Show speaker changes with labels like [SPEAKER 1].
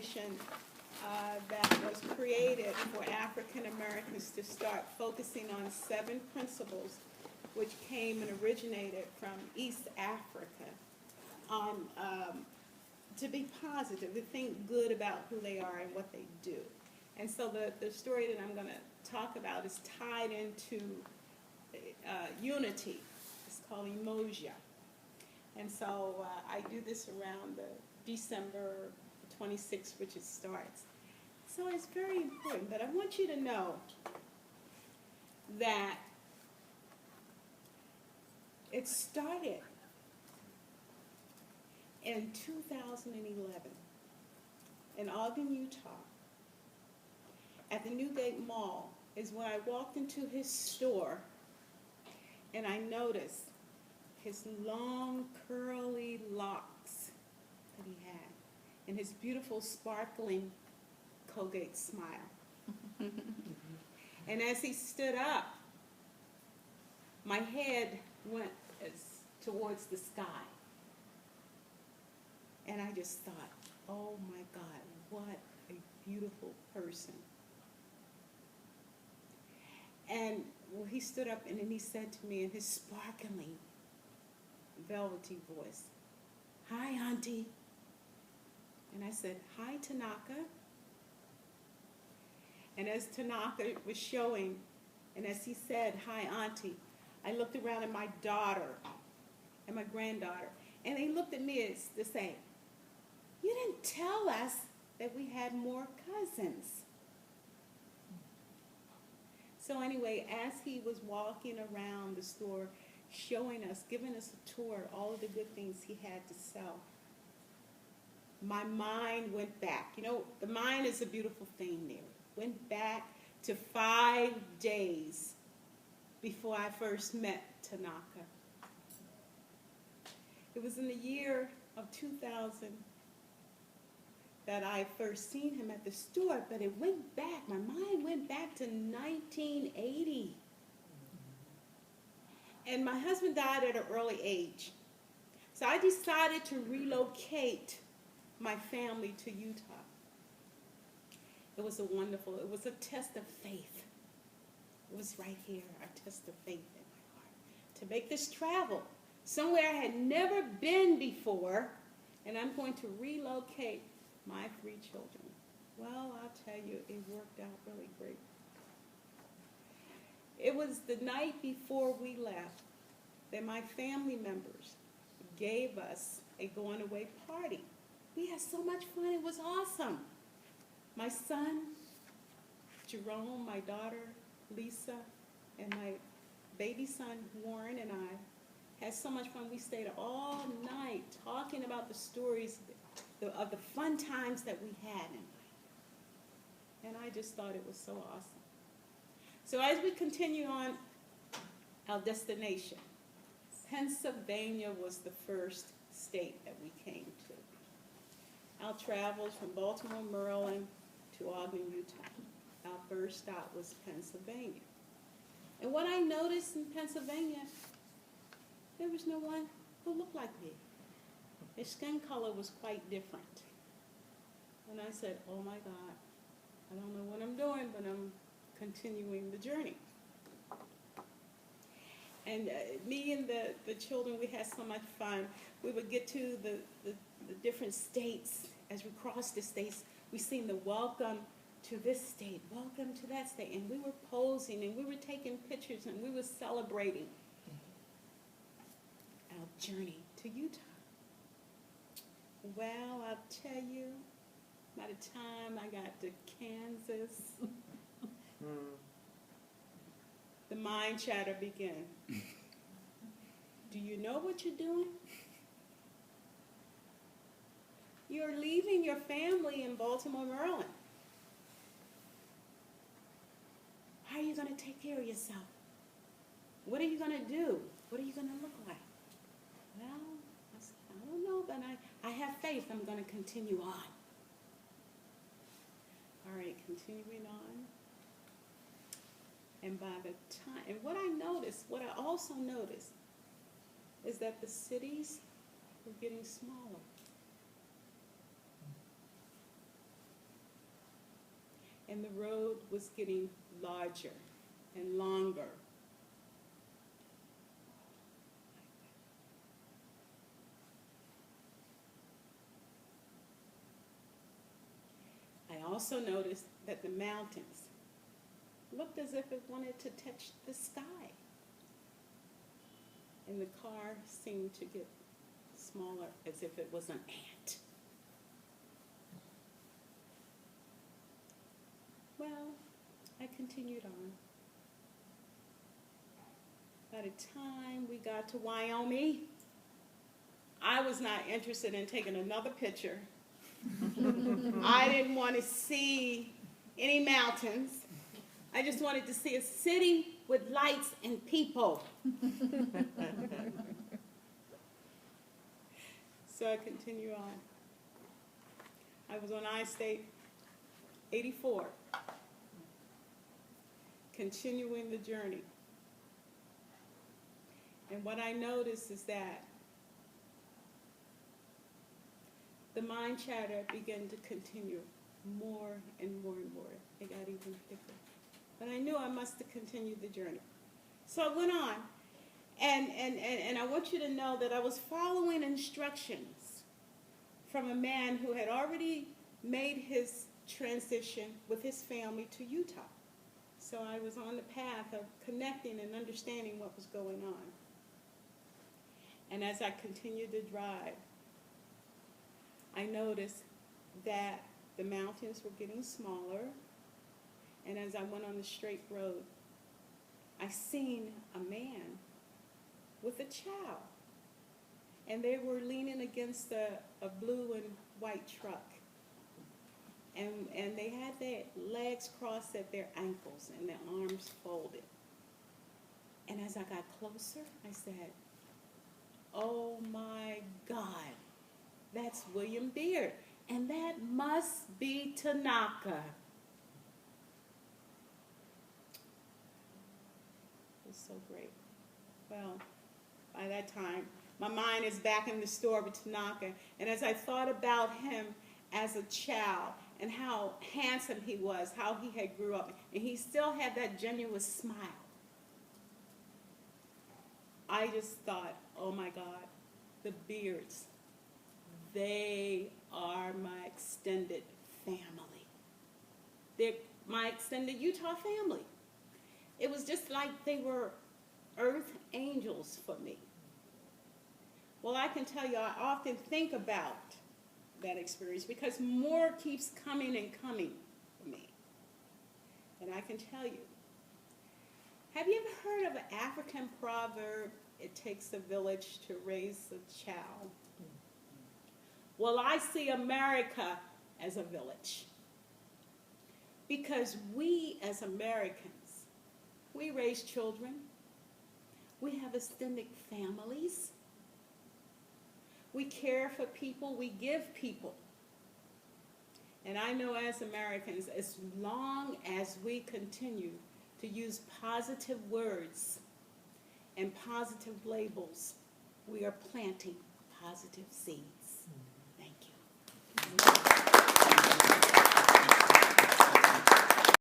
[SPEAKER 1] organization that was created for African Americans to start focusing on 7 principles which came and originated from East Africa on to be positive, to think good about who they are and what they do. And so the story that I'm going to talk about is tied into unity. It's called Emoja. And so I do this around the December 26th, which it starts. So it's very important, but I want you to know that it started in 2011 in Ogden, Utah, at the Newgate Mall, is when I walked into his store and I noticed his long curly locks that he had and his beautiful sparkling Colgate smile. And as he stood up, my head went towards the sky. And I just thought, oh my God, what a beautiful person. And well, he stood up and then he said to me in his sparkling, velvety voice, "Hi, Auntie." And I said, "Hi, Tanaka." And as Tanaka was showing, and as he said, "Hi, Auntie," I looked around at my daughter and my granddaughter, and they looked at me as to say, "You didn't tell us that we had more cousins." So anyway, as he was walking around the store, showing us, giving us a tour of all of the good things he had to sell, my mind went back. You know, the mind is a beautiful thing there. Went back to 5 days before I first met Tanaka. It was in the year of 2000 that I first seen him at the store, but it went back, my mind went back to 1980. And my husband died at an early age. So I decided to relocate my family to Utah. It was it was a test of faith. It was right here, a test of faith in my heart. To make this travel somewhere I had never been before, and I'm going to relocate my 3 children. Well, I'll tell you, it worked out really great. It was the night before we left that my family members gave us a going away party. We had so much fun, it was awesome. My son, Jerome, my daughter, Lisa, and my baby son, Warren, and I had so much fun. We stayed all night talking about the stories of the fun times that we had in life. And I just thought it was so awesome. So as we continue on our destination, Pennsylvania was the first state that we came to. Our travels from Baltimore, Maryland to Ogden, Utah. Our first stop was Pennsylvania. And what I noticed in Pennsylvania, there was no one who looked like me. His skin color was quite different. And I said, oh my God, I don't know what I'm doing, but I'm continuing the journey. And me and the children, we had so much fun. We would get to the different states. As we crossed the states, we seen the welcome to this state, welcome to that state. And we were posing, and we were taking pictures, and we were celebrating our journey to Utah. Well, I'll tell you, by the time I got to Kansas, the mind chatter began. Do you know what you're doing? You're leaving your family in Baltimore, Maryland. How are you going to take care of yourself? What are you going to do? What are you going to look like? Well, I don't know, but I have faith I'm going to continue on. All right, continuing on. And by the time, and what I also noticed is that the cities were getting smaller. and the road was getting larger and longer. I also noticed that the mountains looked as if it wanted to touch the sky. And the car seemed to get smaller, as if it was an ant. Well, I continued on. By the time we got to Wyoming, I was not interested in taking another picture. I didn't want to see any mountains. I just wanted to see a city with lights and people. So I continue on. I was on I-State 84, continuing the journey. And what I noticed is that the mind chatter began to continue more and more and more. It got even thicker. But I knew I must have continued the journey. So I went on. And I want you to know that I was following instructions from a man who had already made his transition with his family to Utah. So I was on the path of connecting and understanding what was going on. And as I continued to drive, I noticed that the mountains were getting smaller. And as I went on the straight road, I seen a man with a child. And they were leaning against a blue and white truck. And they had their legs crossed at their ankles and their arms folded. And as I got closer, I said, oh my God, that's William Beard. And that must be Tanaka. It was so great. Well, by that time, my mind is back in the store with Tanaka. And as I thought about him as a child and how handsome he was, how he had grew up, and he still had that genuine smile, I just thought, oh my God, the Beards, they are my extended family. They're my extended Utah family. It was just like they were earth angels for me. Well, I can tell you, I often think about that experience because more keeps coming and coming for me. And I can tell you, have you ever heard of an African proverb, it takes a village to raise a child? Well, I see America as a village. Because we as Americans, we raise children. We have extended families. We care for people. We give people. And I know as Americans, as long as we continue to use positive words and positive labels, we are planting positive seeds. Thank you.